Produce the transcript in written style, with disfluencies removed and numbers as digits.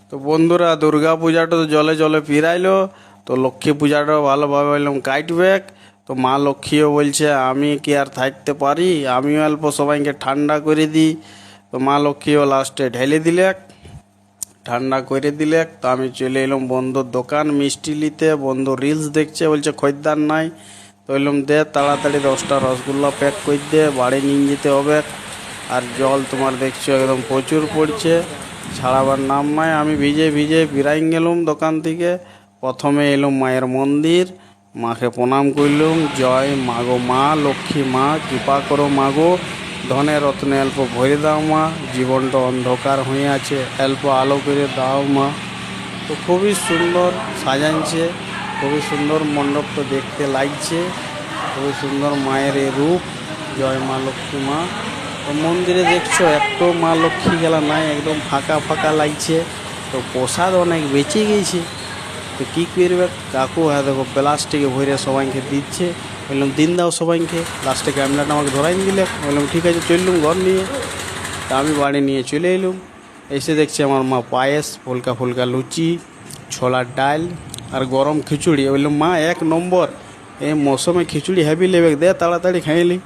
তো বন্ধুরা, দুর্গা পূজাটা তো জলে জলে ফিরাইলো। তো লক্ষ্মী পূজাটাও ভালোভাবে এলাম কাটবে। তো মা লক্ষ্মীও বলছে আমি কি আর থাকতে পারি, আমিও অল্প সবাইকে ঠান্ডা করে দিই। তো মা লক্ষ্মীও লাস্টে ঢেলে দিলে, ঠান্ডা করে দিলে। তো আমি চলে এলাম বন্ধুর দোকান মিষ্টি নিতে। বন্ধু রিলস দেখছে, বলছে খরিদ্দার নাই। তো এলাম দে তাড়াতাড়ি 10টা রসগোল্লা প্যাক করে দে, বাড়ি নিয়ে যেতে হবে। আর জল তোমার দেখছো একদম প্রচুর পড়ছে, ছাড়াবার নাম নাই। আমি ভিজে ভিজে বিরাই গেলুম দোকান থেকে। প্রথমে এলুম মায়ের মন্দির, মাকে প্রণাম করলুম। জয় মাগো, মা লক্ষ্মী মা, কৃপা করো মাগো, ধনে রত্নে অল্প ভরে দাও মা, জীবনটা অন্ধকার হয়ে আছে অল্প আলো করে দাও মা। তো খুবই সুন্দর সাজাইছে, খুবই সুন্দর মণ্ডপটা দেখতে লাগছে, খুবই সুন্দর মায়ের এই রূপ। জয় মা লক্ষ্মী মা। তো মন্দিরে দেখছো একটু মা লক্ষ্মী গেলা নাই, একদম ফাঁকা ফাঁকা লাগছে। তো প্রসাদ অনেক বেঁচে গেছে। তো কী করবে কাকু, হ্যাঁ দেখো প্লাস্টিকে ভরে সবাইকে দিচ্ছে। বললাম দিন দাও সবাইকে। লাস্টে ক্যামেরাটা আমাকে ধরাই দিলে, বললাম ঠিক আছে চললুম ঘর নিয়ে। তা আমি বাড়ি নিয়ে চলে এলুম। এসে দেখছি আমার মা পায়েস, ফুলকা ফুলকা লুচি, ছোলার ডাল আর গরম খিচুড়ি। বললাম মা এক নম্বর, এই মৌসুমে খিচুড়ি হেভি লেবে, দে তাড়াতাড়ি খাইলি।